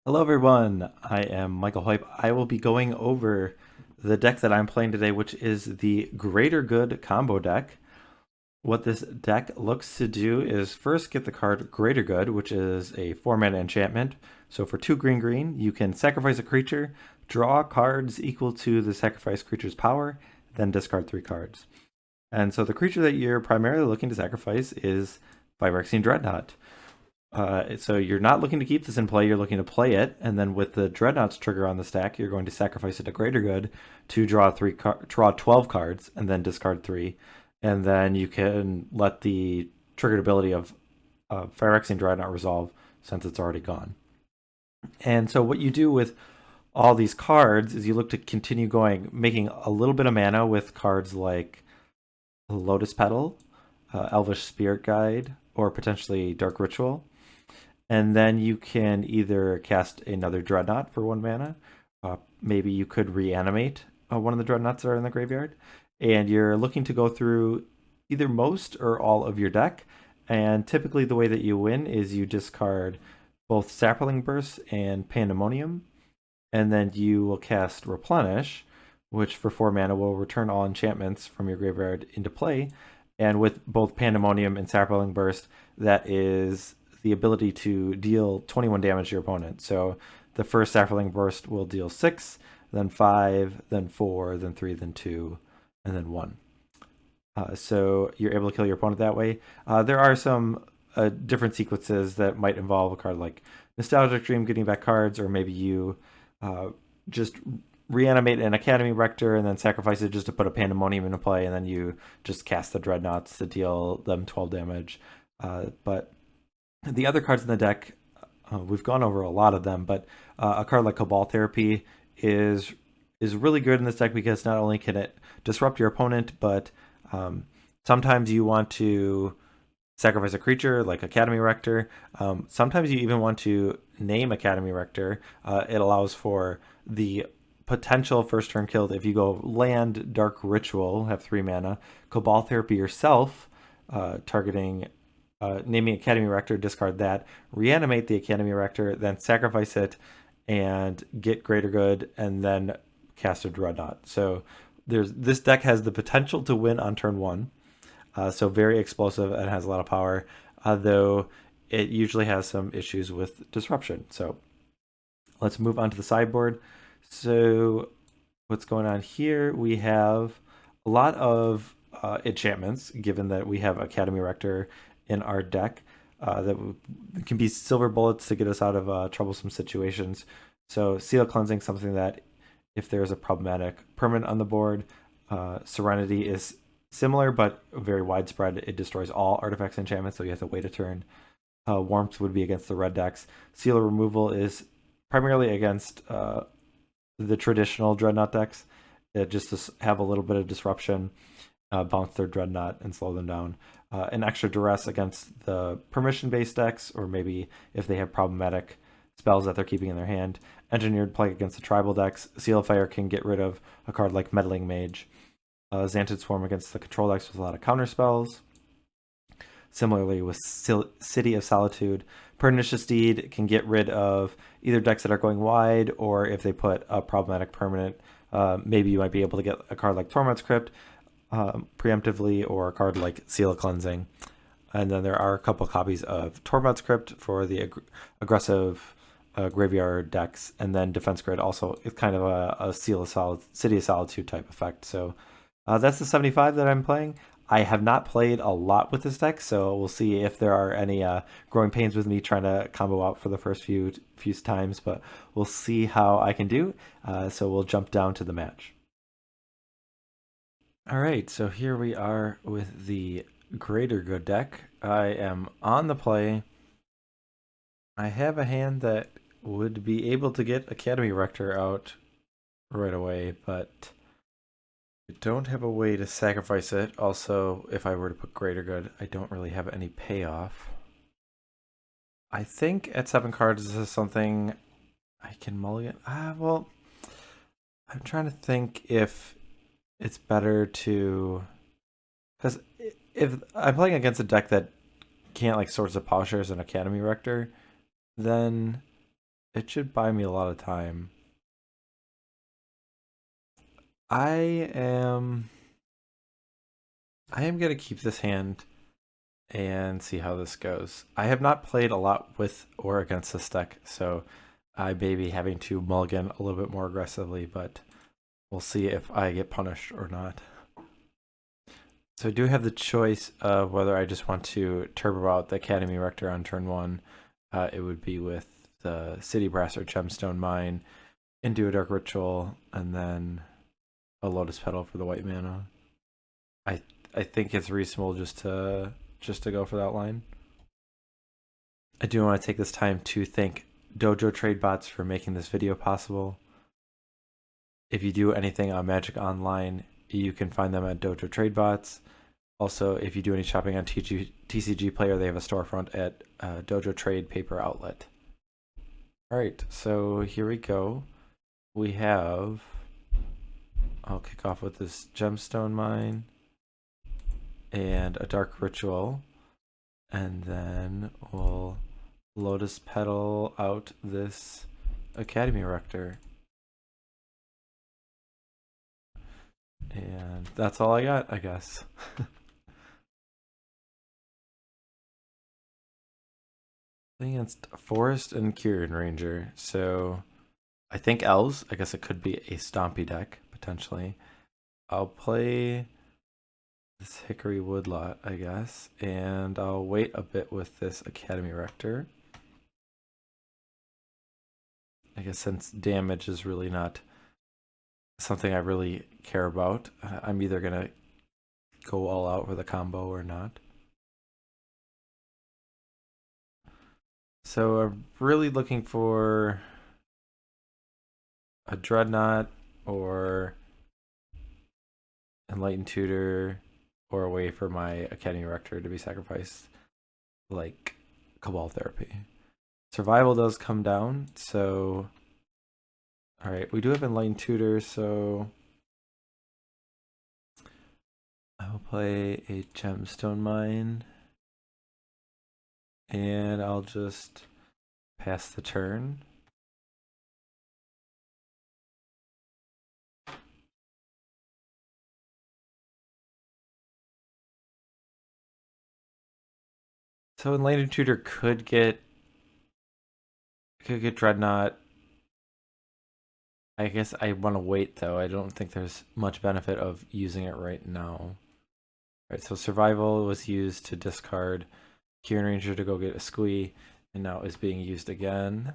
Hello everyone, I am Michael Hype. I will be going over the deck that I'm playing today, which is the Greater Good combo deck. What this deck looks to do is first get the card Greater Good, which is a 4-mana enchantment. So for 2 green green, you can sacrifice a creature, draw cards equal to the sacrificed creature's power, then discard 3 cards. And so the creature that you're primarily looking to sacrifice is Phyrexian Dreadnought. So you're not looking to keep this in play, you're looking to play it, and then with the Dreadnought's trigger on the stack, you're going to sacrifice it to Greater Good to draw 12 cards and then discard 3. And then you can let the triggered ability of Phyrexian Dreadnought resolve since it's already gone. And so what you do with all these cards is you look to continue going, making a little bit of mana with cards like Lotus Petal, Elvish Spirit Guide, or potentially Dark Ritual. And then you can either cast another Dreadnought for 1 mana. Maybe you could reanimate one of the Dreadnoughts that are in the graveyard. And you're looking to go through either most or all of your deck. And typically the way that you win is you discard both Saproling Burst and Pandemonium. And then you will cast Replenish, which for 4 mana will return all enchantments from your graveyard into play. And with both Pandemonium and Saproling Burst, that is the ability to deal 21 damage to your opponent. So the first Saproling Burst will deal 6, then 5, then 4, then 3, then 2, and then 1. So you're able to kill your opponent that way. There are some different sequences that might involve a card like Nostalgic Dream getting back cards, or maybe you just reanimate an Academy Rector and then sacrifice it just to put a Pandemonium into play, and then you just cast the Dreadnoughts to deal them 12 damage. But the other cards in the deck, we've gone over a lot of them, but a card like Cabal Therapy is really good in this deck because not only can it disrupt your opponent, but sometimes you want to sacrifice a creature like Academy Rector. Sometimes you even want to name Academy Rector. It allows for the potential first turn killed if you go land, Dark Ritual, have 3 mana, Cabal Therapy yourself, targeting naming Academy Rector, discard that, reanimate the Academy Rector, then sacrifice it and get Greater Good, and then cast a Dreadnought. So this deck has the potential to win on turn 1. So very explosive and has a lot of power, though it usually has some issues with disruption. So let's move on to the sideboard. So what's going on here? We have a lot of enchantments, given that we have Academy Rector in our deck that can be silver bullets to get us out of troublesome situations. So Seal Cleansing, something that if there's a problematic permanent on the board, Serenity is similar but very widespread. It destroys all artifacts and enchantments, so you have to wait a turn. Warmth would be against the red decks. Seal Removal is primarily against the traditional Dreadnought decks, just to have a little bit of disruption, bounce their Dreadnought and slow them down. An extra Duress against the permission-based decks, or maybe if they have problematic spells that they're keeping in their hand. Engineered Plague against the tribal decks. Seal of Fire can get rid of a card like Meddling Mage. Xantid Swarm against the control decks with a lot of counter spells. Similarly with City of Solitude, Pernicious Deed can get rid of either decks that are going wide, or if they put a problematic permanent, maybe you might be able to get a card like Tormod's Crypt preemptively, or a card like Seal of Cleansing. And then there are a couple copies of Tormod's Crypt for the aggressive graveyard decks, and then Defense Grid also is kind of a City of Solitude type effect. So that's the 75 that I'm playing. I have not played a lot with this deck, so we'll see if there are any growing pains with me trying to combo out for the first few times, but we'll see how I can do. So we'll jump down to the match. All right, so here we are with the Greater Good deck. I am on the play. I have a hand that would be able to get Academy Rector out right away, but I don't have a way to sacrifice it. Also, if I were to put Greater Good, I don't really have any payoff. I think at 7 cards, this is something I can mulligan. Well, I'm trying to think if it's better to, because if I'm playing against a deck that can't like Swords of Plowshares and Academy Rector, then it should buy me a lot of time. I am gonna keep this hand and see how this goes. I have not played a lot with or against this deck, so I may be having to mulligan a little bit more aggressively, but we'll see if I get punished or not. So I do have the choice of whether I just want to turbo out the Academy Rector on turn 1. It would be with the City Brass or Gemstone Mine into a Dark Ritual, and then a Lotus Petal for the white mana. I think it's reasonable just to go for that line. I do want to take this time to thank DojoTradeBots for making this video possible. If you do anything on Magic Online, you can find them at DojoTradeBots. Also, if you do any shopping on TCG Player, they have a storefront at Dojo Trade Paper Outlet. Alright, so here we go. We have... I'll kick off with this Gemstone Mine and a Dark Ritual. And then we'll Lotus Petal out this Academy Rector. And that's all I got, I guess. Against Forest and Kieran Ranger. So I think Elves. I guess it could be a Stompy deck, potentially. I'll play this Hickory Woodlot, I guess. And I'll wait a bit with this Academy Rector. I guess since damage is really not something I really care about, I'm either going to go all out with a combo or not. So I'm really looking for a Dreadnought or Enlightened Tutor or a way for my Academy Rector to be sacrificed, like Cabal Therapy. Survival does come down, so... Alright, we do have Enlightened Tutor, so... I will play a Gemstone Mine. And I'll just pass the turn. So Enlightened Tutor could get Dreadnought. I guess I want to wait though. I don't think there's much benefit of using it right now. Right, so Survival was used to discard Kieran Ranger to go get a Squee, and now is being used again.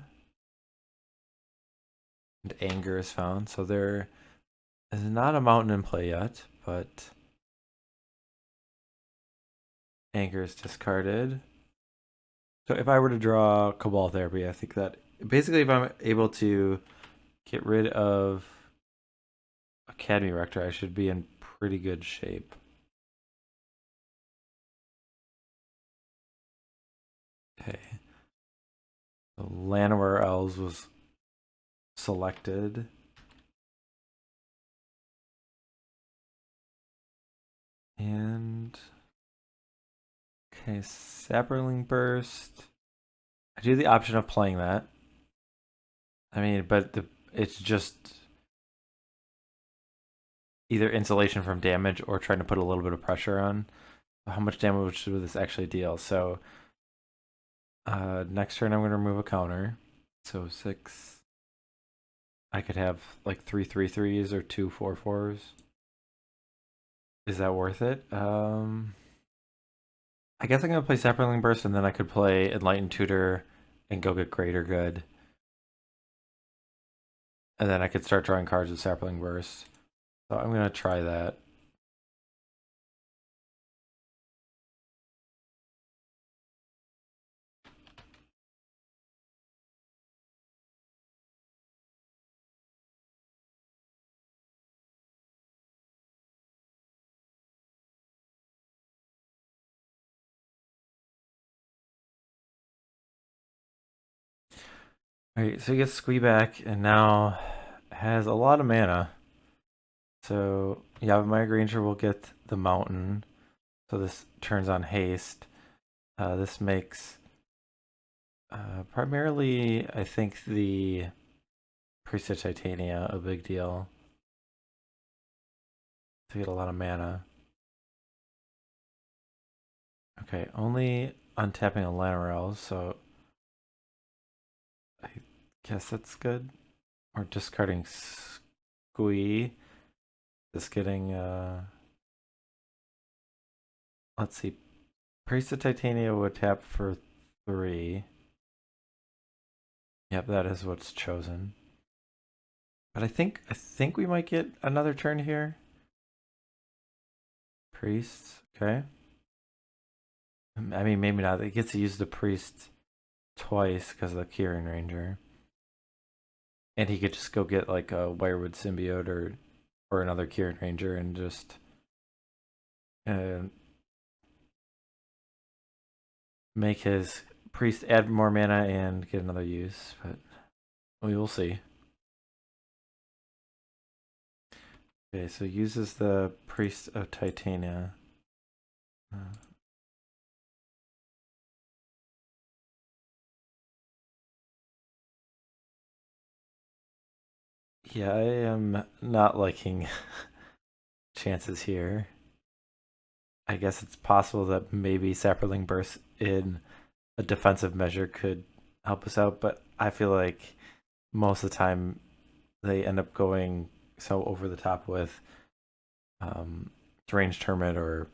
And Anger is found, so there is not a mountain in play yet, but Anger is discarded. So if I were to draw Cabal Therapy, I think that basically if I'm able to get rid of Academy Rector, I should be in pretty good shape. Okay. So Llanowar Elves was selected. And okay, Saproling Burst. I do the option of playing that. I mean, but it's just either insulation from damage or trying to put a little bit of pressure on. How much damage would this actually deal? So next turn I'm going to remove a counter. So 6. I could have like 3 3/3s or 2 4/4s. Is that worth it? I guess I'm going to play Saproling Burst, and then I could play Enlightened Tutor and go get Greater Good. And then I could start drawing cards with Saproling Burst. So I'm going to try that. Alright, so he gets Squee back, and now has a lot of mana. So, yeah, my Granger will get the Mountain. So this turns on Haste. This makes Primarily, I think the Priest of Titania, a big deal. To get a lot of mana. Okay, only untapping a Llanowar, so I guess that's good. Or discarding Squee. Just getting, let's see. Priest of Titania would tap for 3. Yep, that is what's chosen. But I think we might get another turn here. Priests, okay. I mean, maybe not. It gets to use the priest twice because of the Kieran Ranger. And he could just go get like a Wirewood Symbiote or another Kieran Ranger and just uh, make his priest add more mana and get another use. But we will see. Okay, so uses the Priest of Titania. Yeah, I am not liking chances here. I guess it's possible that maybe Saproling Burst in a defensive measure could help us out, but I feel like most of the time they end up going so over the top with Deranged Hermit or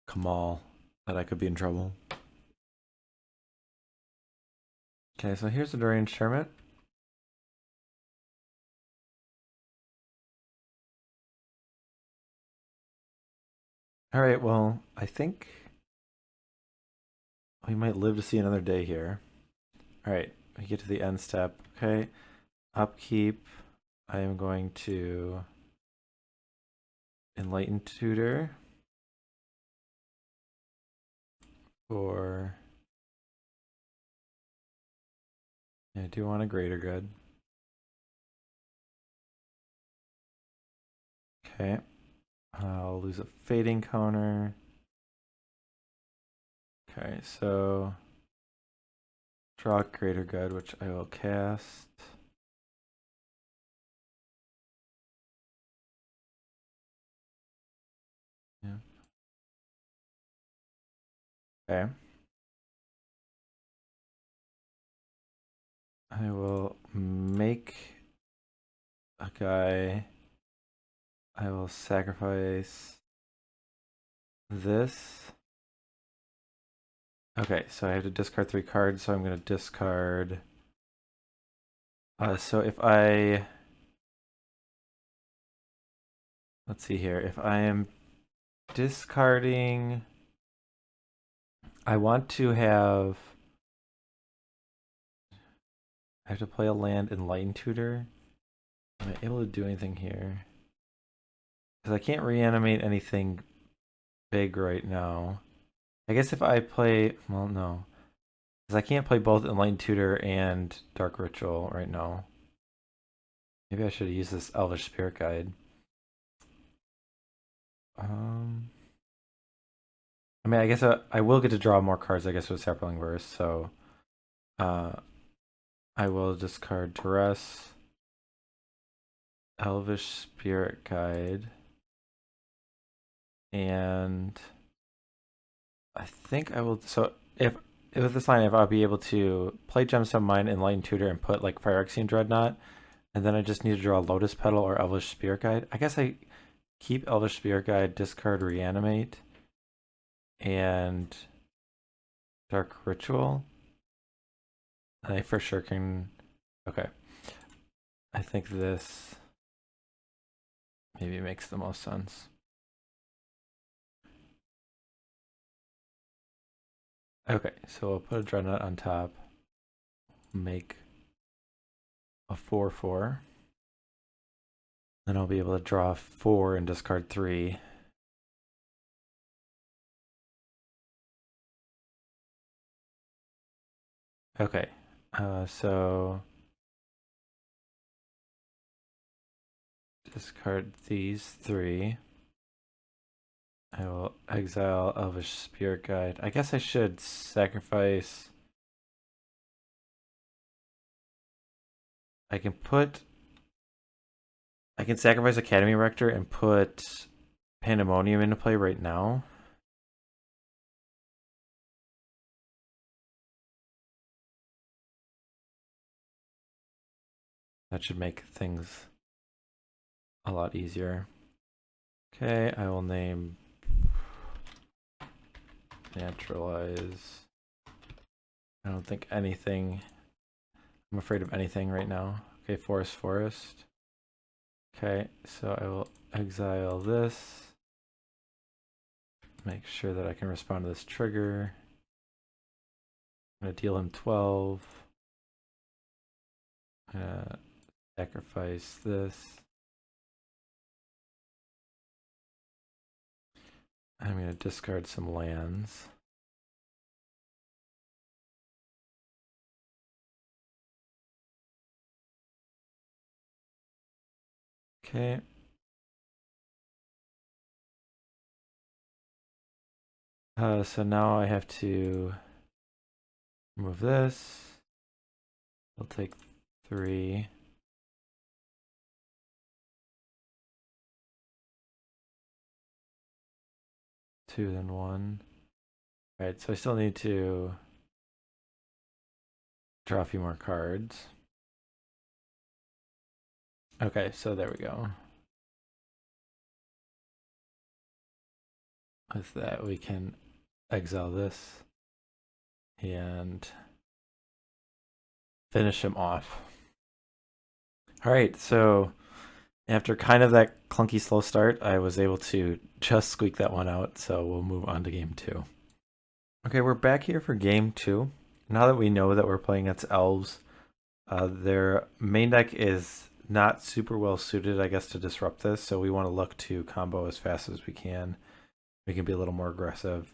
Cabal that I could be in trouble. Okay, so here's the Deranged Hermit. All right, well, I think we might live to see another day here. All right, we get to the end step. Okay, upkeep. I am going to Enlightened Tutor for. I do want a greater good. Okay, I'll lose a fading counter. Okay, so draw greater good, which I will cast. Yeah. Okay. I will make a guy. I will sacrifice this. Okay, so I have to discard 3 cards, so I'm going to discard. So if I. Let's see here. If I am discarding. I want to have. I have to play a land Enlightened Tutor. Am I able to do anything here? Because I can't reanimate anything big right now. I guess if I play. Well, no. Because I can't play both Enlightened Tutor and Dark Ritual right now. Maybe I should use this Elvish Spirit Guide. I mean, I guess I will get to draw more cards, I guess, with Saproling Burst, so I will discard Duress, Elvish Spirit Guide, and I think I will. So if with this line, if I'll be able to play Gemstone Mine, Enlightened Tutor, and put like Phyrexian Dreadnought, and then I just need to draw Lotus Petal or Elvish Spirit Guide. I guess I keep Elvish Spirit Guide, discard Reanimate, and Dark Ritual. I for sure can. Okay. I think this maybe makes the most sense. Okay, so we'll put a Dreadnought on top. Make a 4/4. Then I'll be able to draw 4 and discard 3. Okay, so discard these 3. I will exile Elvish Spirit Guide. I guess I should sacrifice I can sacrifice Academy Rector and put Pandemonium into play right now. That should make things a lot easier. Okay, I will name Naturalize. I don't think anything. I'm afraid of anything right now. Okay, Forest. Okay, so I will exile this. Make sure that I can respond to this trigger. I'm going to deal him 12. Sacrifice this. I'm going to discard some lands. Okay. So now I have to remove this. I'll take 3. Two, then 1. Alright, so I still need to draw a few more cards. Okay, so there we go. With that, we can exile this and finish him off. Alright, so after kind of that clunky slow start, I was able to just squeak that one out, so we'll move on to game 2. Okay, we're back here for game 2. Now that we know that we're playing against Elves, their main deck is not super well suited, I guess, to disrupt this, so we want to look to combo as fast as we can. We can be a little more aggressive.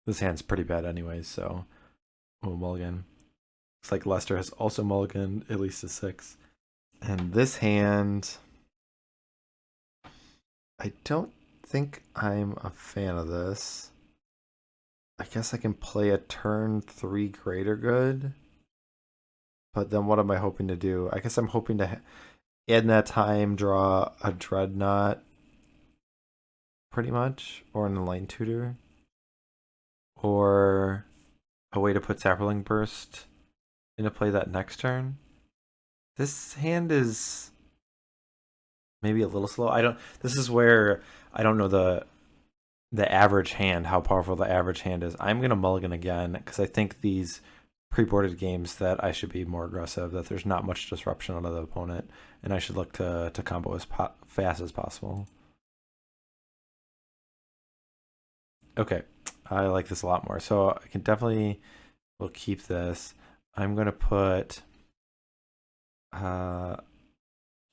This hand's pretty bad anyways, so we'll mulligan. Looks like Lester has also mulliganed at least a 6. And this hand, I don't think I'm a fan of this. I guess I can play a turn 3 greater good. But then what am I hoping to do? I guess I'm hoping to in that time draw a Dreadnought, pretty much, or an Enlightened Tutor, or a way to put Saproling Burst into play that next turn. This hand is maybe a little slow. This is where I don't know the average hand, how powerful the average hand is. I'm gonna mulligan again because I think these pre-boarded games that I should be more aggressive, that there's not much disruption on the opponent, and I should look to combo as fast as possible. Okay, I like this a lot more. So I can definitely, we'll keep this. I'm going to put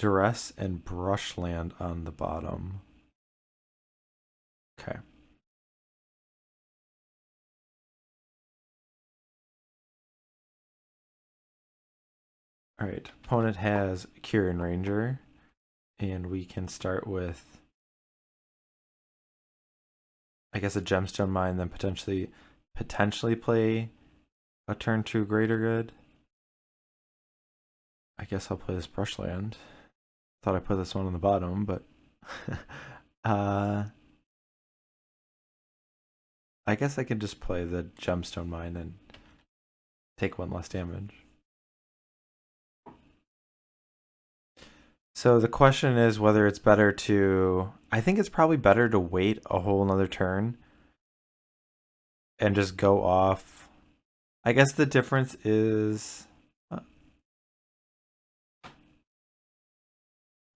Duress and Brushland on the bottom. Okay. All right, opponent has Kieran Ranger, and we can start with, I guess, a Gemstone Mine, then potentially play a turn 2 greater good. I guess I'll play this Brushland. Thought I put this one on the bottom, but I guess I can just play the Gemstone Mine and take 1 less damage. So the question is whether it's better to... I think it's probably better to wait a whole another turn and just go off. I guess the difference is...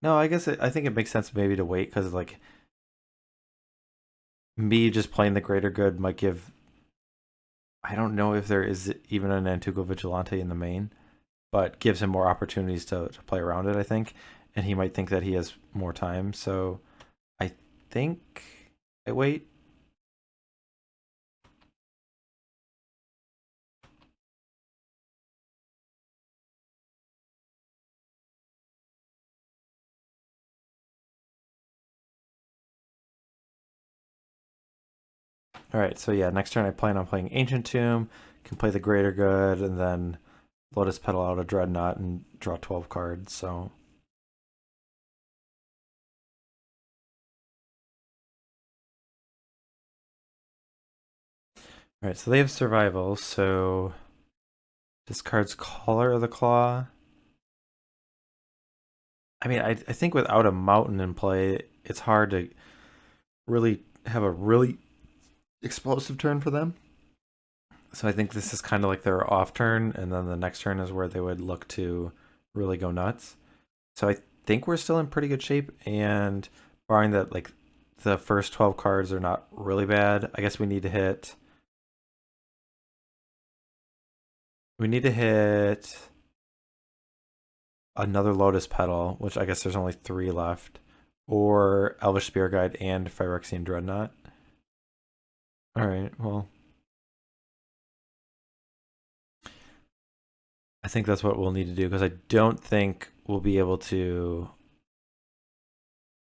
No, I guess I think it makes sense maybe to wait because, like, me just playing the greater good might give... I don't know if there is even an Antuco Vigilante in the main, but gives him more opportunities to play around it, I think. And he might think that he has more time, so I think I wait. All right, so yeah, next turn I plan on playing Ancient Tomb, can play the Greater Good, and then Lotus Petal out a Dreadnought and draw 12 cards, so. Alright, so they have survival, so discards Caller of the Claw. I mean, I think without a mountain in play, it's hard to really have a really explosive turn for them. So I think this is kind of like their off turn, and then the next turn is where they would look to really go nuts. So I think we're still in pretty good shape, and barring that, like the first 12 cards are not really bad. I guess we need to hit. We need to hit another Lotus Petal, which I guess there's only 3 left, or Elvish Spear Guide and Phyrexian Dreadnought. All right, well, I think that's what we'll need to do because I don't think we'll be able to.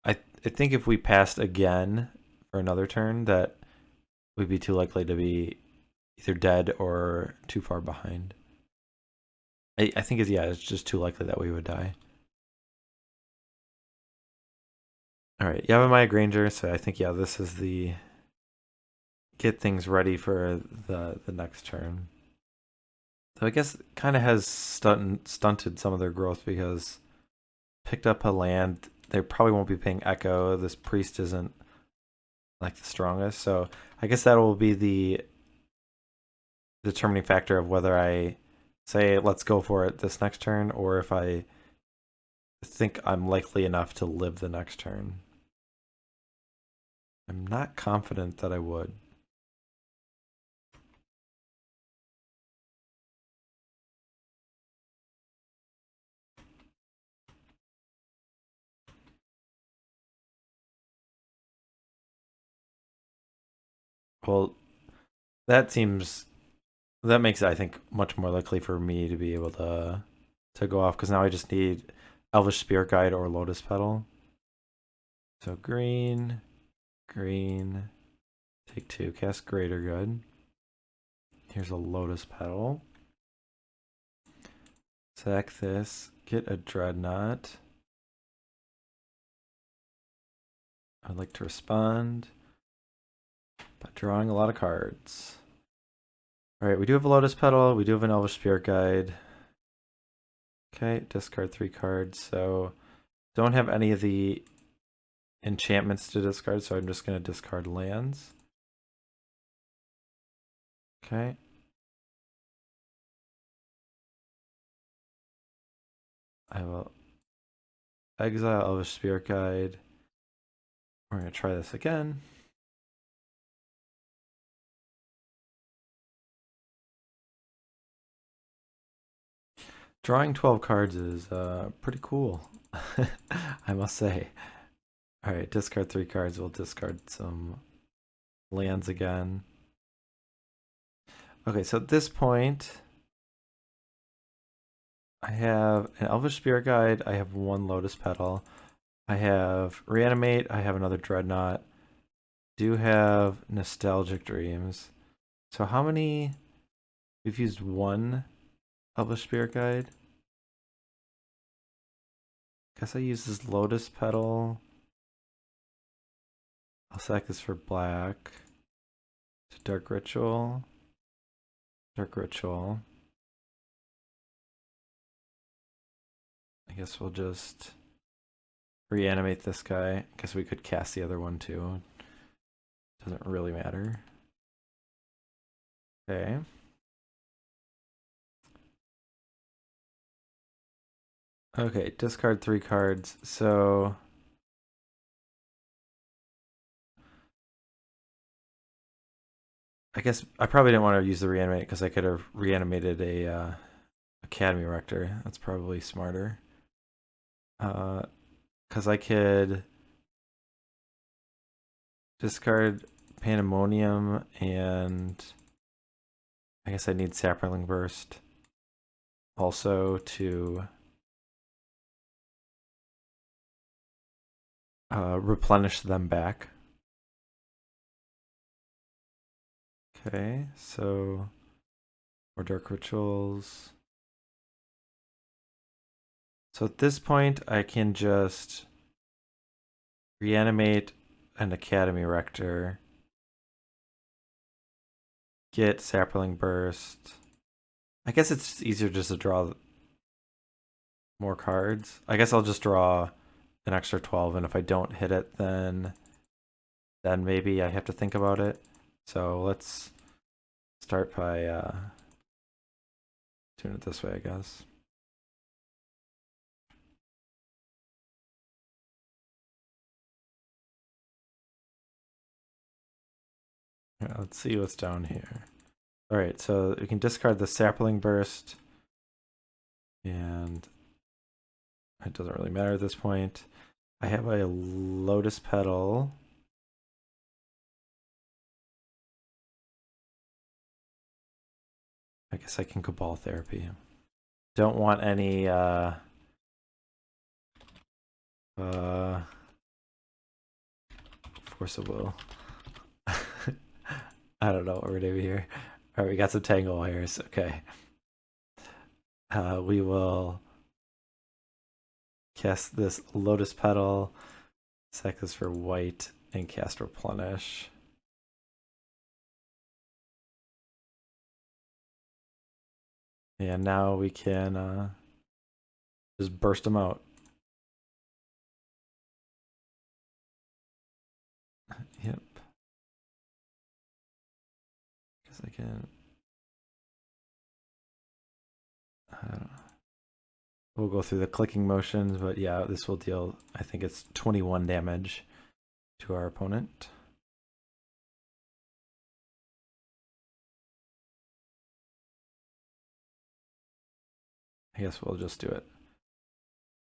I think if we passed again for another turn, that we'd be too likely to be either dead or too far behind. I think it's just too likely that we would die. All right, you have a Maya Granger, so I think this is the get things ready for the next turn. So I guess it kind of has stunted some of their growth because picked up a land. They probably won't be paying Echo. This priest isn't like the strongest, so I guess that will be the determining factor of whether I say let's go for it this next turn or if I think I'm likely enough to live the next turn. I'm not confident that I would. Well, that makes it, I think, much more likely for me to be able to go off because now I just need Elvish Spirit Guide or Lotus Petal. So green, take 2, cast Greater Good. Here's a Lotus Petal. Sack this, get a Dreadnought. I'd like to respond by drawing a lot of cards. Alright, we do have a Lotus Petal, we do have an Elvish Spirit Guide. Okay, discard 3 cards, so don't have any of the enchantments to discard, so I'm just going to discard lands. Okay. I will exile Elvish Spirit Guide. We're going to try this again. Drawing 12 cards is pretty cool, I must say. Alright, discard 3 cards. We'll discard some lands again. Okay, so at this point, I have an Elvish Spirit Guide. I have 1 Lotus Petal. I have Reanimate. I have another Dreadnought. Do have Nostalgic Dreams. So how many? We've used 1 Elvish Spirit Guide. Guess I use this Lotus Petal. I'll sack this for black. To Dark Ritual. Dark Ritual. I guess we'll just reanimate this guy. I guess we could cast the other one too. Doesn't really matter. Okay. Okay, discard 3 cards. So I guess I probably didn't want to use the reanimate because I could have reanimated a Academy Rector. That's probably smarter. Because I could discard Pandemonium and I guess I need Saproling Burst also to replenish them back. Okay, so more Dark Rituals. So at this point, I can just reanimate an Academy Rector, get Saproling Burst. I guess it's easier just to draw more cards. I guess I'll just draw an extra 12, and if I don't hit it, then maybe I have to think about it. So let's start by doing it this way, I guess. Yeah, let's see what's down here. All right, so we can discard the Sapling Burst, and it doesn't really matter at this point. I have a Lotus Petal. I guess I can Cabal Therapy. Don't want any Force of Will. I don't know what we're gonna do here. All right, we got some Tangle Wires. Okay. We will cast this Lotus Petal, sack this for white, and cast Replenish. And now we can just burst them out. Yep. Guess I can. We'll go through the clicking motions, but yeah, this will deal, I think it's 21 damage to our opponent. I guess we'll just do it.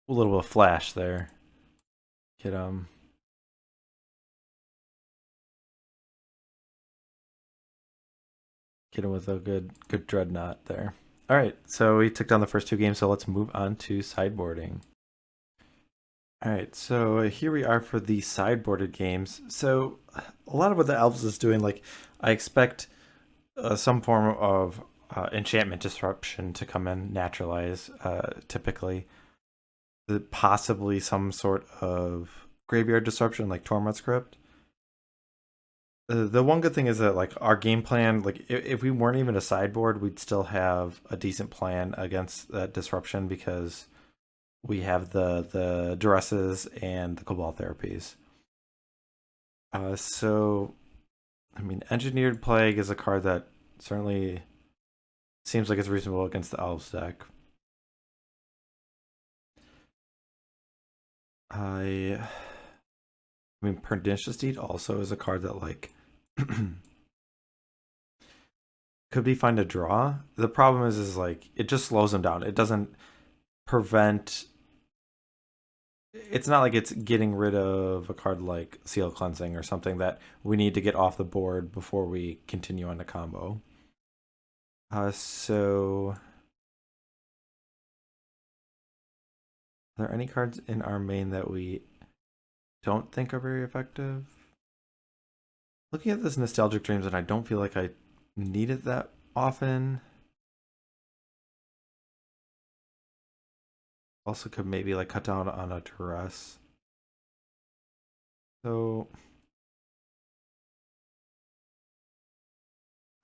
A little bit of flash there. Get get him with a good dreadnought there. All right, so we took down the first two games, so let's move on to sideboarding. All right, so here we are for the sideboarded games. So a lot of what the Elves is doing, like I expect some form of enchantment disruption to come in, naturalize, typically. Possibly some sort of graveyard disruption, like Tormod's Crypt. The one good thing is that like our game plan, like if we weren't even a sideboard, we'd still have a decent plan against that disruption because we have the Duresses and the Cabal Therapies. So, I mean, Engineered Plague is a card that certainly seems like it's reasonable against the Elves deck. I mean, Pernicious Deed also is a card that like could be fun to draw. The problem is like it just slows them down. It doesn't prevent. It's not like it's getting rid of a card like Seal Cleansing or something that we need to get off the board before we continue on the combo. So are there any cards in our main that we don't think are very effective? Looking at this Nostalgic Dreams, and I don't feel like I need it that often. Also could maybe like cut down on a Duress. So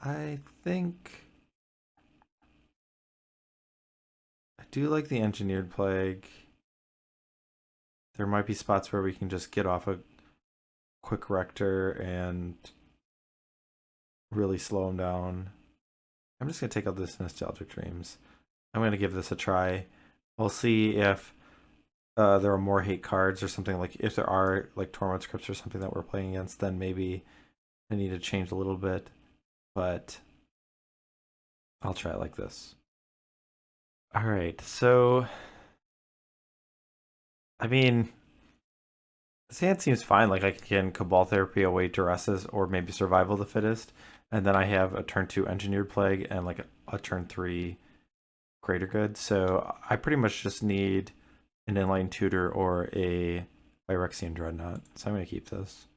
I think I do like the Engineered Plague. There might be spots where we can just get off a quick Rector and really slow him down. I'm just going to take out this Nostalgic Dreams. I'm going to give this a try. We'll see if there are more hate cards or something. Like if there are like Tormod Scripts or something that we're playing against, then maybe I need to change a little bit. But I'll try it like this. All right, so I mean, this hand seems fine. Like I can Cabal Therapy away Duresses or maybe Survival of the Fittest, and then I have a turn 2 Engineered Plague and like a turn 3 Greater Good. So I pretty much just need an Enlightened Tutor or a Phyrexian Dreadnought. So I'm gonna keep this.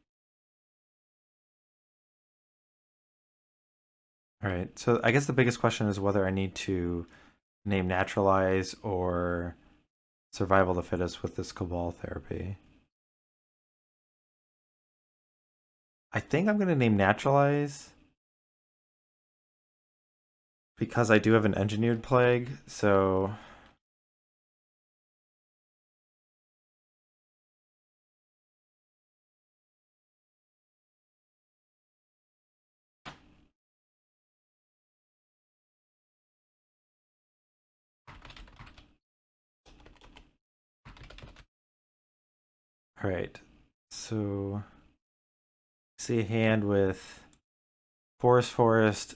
All right. So I guess the biggest question is whether I need to name Naturalize or survival of the fittest with this Cabal Therapy. I think I'm going to name Naturalize because I do have an Engineered Plague, so... Alright, so... see a hand with Forest,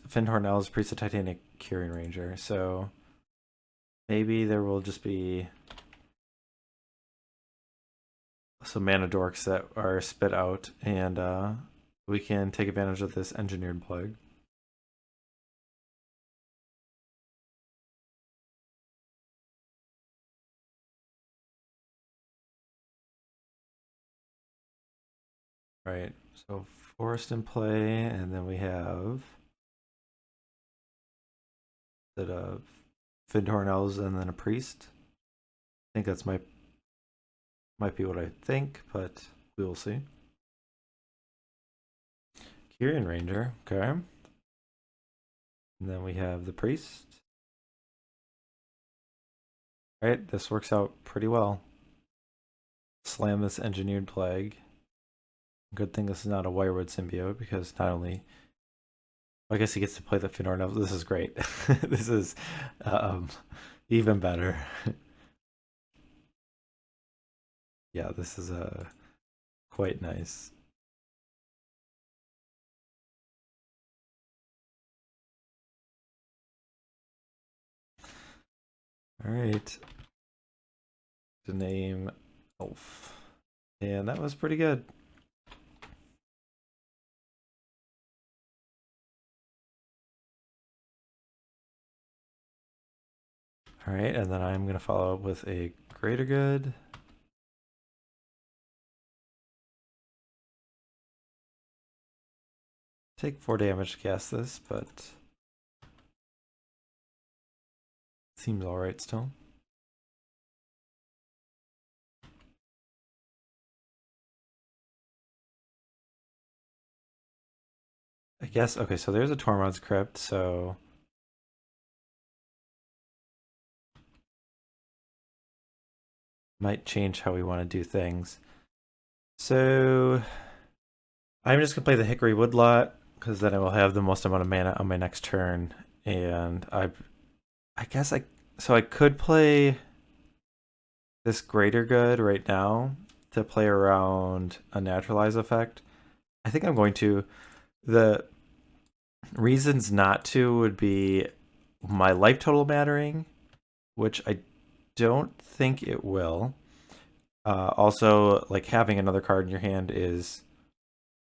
Fyndhorn Elves, Priest of Titanic, Curing Ranger, so... maybe there will just be some mana dorks that are spit out, and we can take advantage of this Engineered Plague. Right, so Forest in play, and then we have the Fyndhorn Elves and then a Priest. I think that's might be what I think, but we will see. Curing Ranger, okay. And then we have the Priest. Alright, this works out pretty well. Slam this Engineered Plague. Good thing this is not a Wirewood symbiote, because not only... I guess he gets to play the Fyndhorn Elves. This is great. This is even better. Yeah, this is quite nice. All right. To name Elf. And that was pretty good. All right, and then I'm going to follow up with a Greater Good. Take 4 damage to cast this, but seems alright still. I guess, okay, so there's a Tormod's Crypt, so... might change how we want to do things. So... I'm just going to play the Hickory Woodlot, because then I will have the most amount of mana on my next turn, and I guess I could play this Greater Good right now to play around a Naturalize effect. I think I'm going to. The reasons not to would be my life total mattering, which I don't think it will. Also, like having another card in your hand is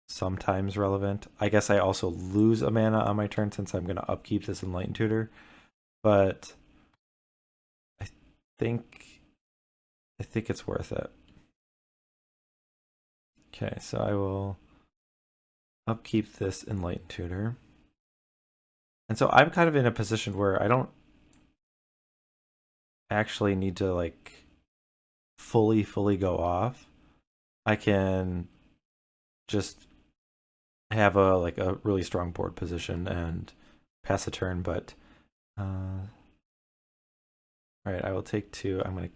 sometimes relevant. I guess I also lose a mana on my turn since I'm going to upkeep this Enlightened Tutor, but I think it's worth it. Okay, so I will upkeep this Enlightened Tutor. And so I'm kind of in a position where I don't actually need to like fully go off. I can just have a really strong board position and pass a turn, but all right, I will take 2. I'm going to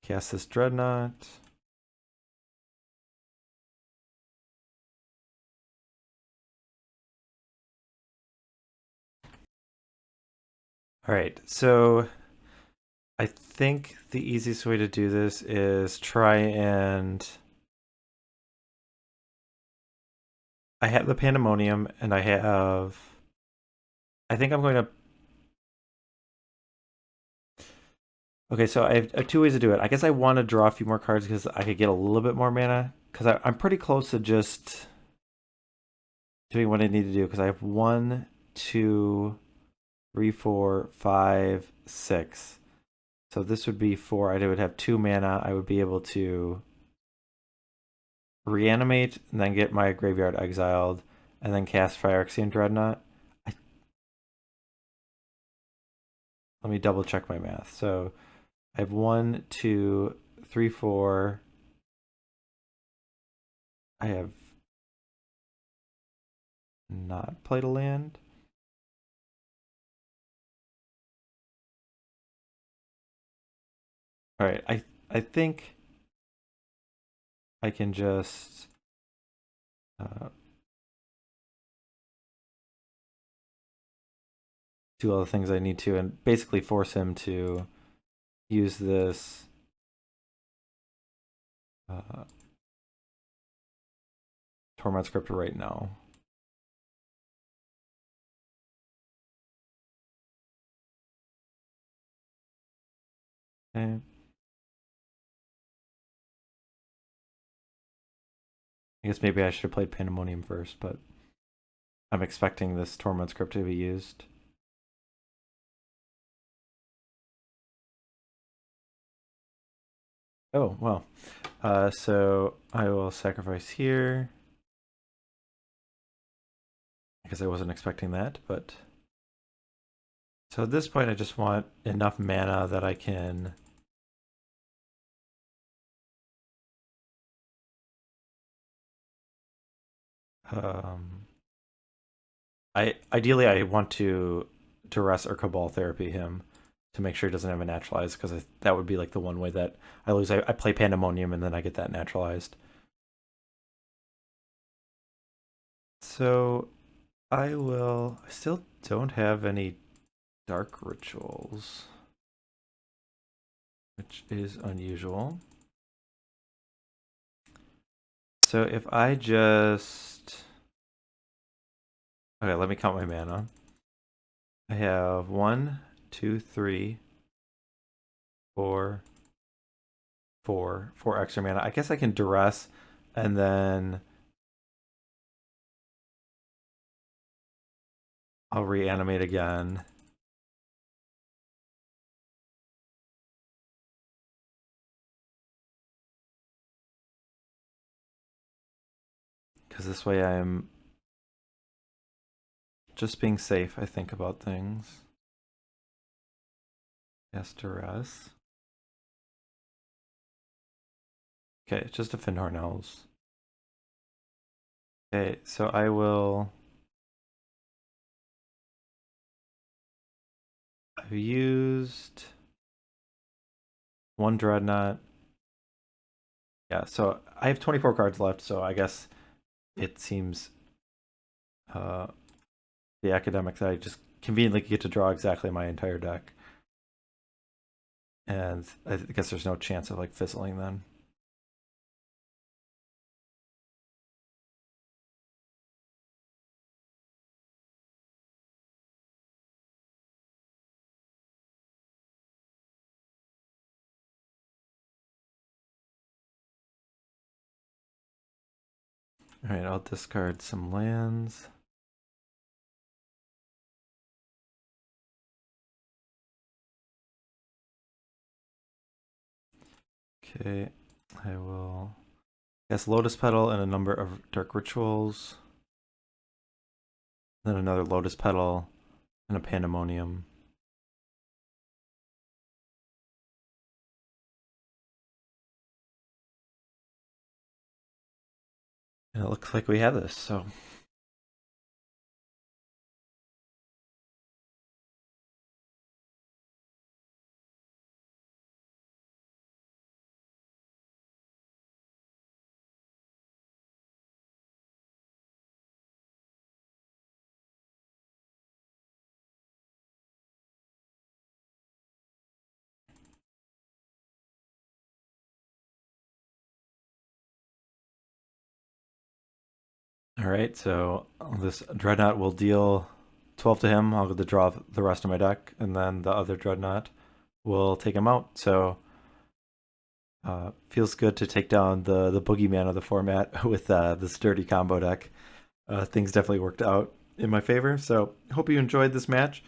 cast this Dreadnought. All right, so I think the easiest way to do this is try and... I have the Pandemonium, and I think I'm going to... Okay, so I have 2 ways to do it. I guess I want to draw a few more cards because I could get a little bit more mana, because I'm pretty close to just doing what I need to do, because I have 1, 2, 3, 4, 5, 6. So this would be 4. I would have 2 mana. I would be able to reanimate and then get my graveyard exiled and then cast Phyrexian Dreadnought. Let me double check my math. So I have 1, 2, 3, 4. I have not played a land. All right, I think I can just do all the things I need to and basically force him to use this Tormod script right now. Okay. I guess maybe I should have played Pandemonium first, but I'm expecting this Tormod script to be used. Oh, well. So I will sacrifice here. I guess I wasn't expecting that, but... So at this point, I just want enough mana that I can... ideally, I want to Duress or Cabal Therapy him to make sure he doesn't have a naturalized, because that would be like the one way that I lose. I play Pandemonium and then I get that naturalized. So I still don't have any dark rituals, which is unusual. So if I just... Okay, let me count my mana. I have 1, 2, 3, 4 extra mana. I guess I can Duress and then I'll reanimate again. Because this way I'm just being safe, I think, about things. Yes, Duress. Okay, it's just a Fyndhorn Elves. Okay, so I will... I've used 1 Dreadnought. Yeah, so I have 24 cards left, so I guess it seems the academic that I just conveniently get to draw exactly my entire deck. And I guess there's no chance of like fizzling then. Alright, I'll discard some lands. Okay, I will guess Lotus Petal and a number of Dark Rituals. Then another Lotus Petal and a Pandemonium. And it looks like we have this, so... Alright, so this Dreadnought will deal 12 to him. I'll get to draw the rest of my deck, and then the other Dreadnought will take him out. So feels good to take down the boogeyman of the format with this dirty combo deck. Things definitely worked out in my favor. So hope you enjoyed this match.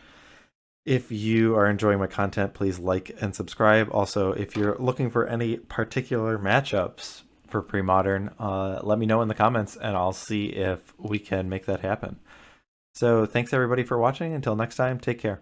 If you are enjoying my content, please like and subscribe. Also, if you're looking for any particular matchups for Premodern, let me know in the comments and I'll see if we can make that happen. So thanks everybody for watching. Until next time, take care.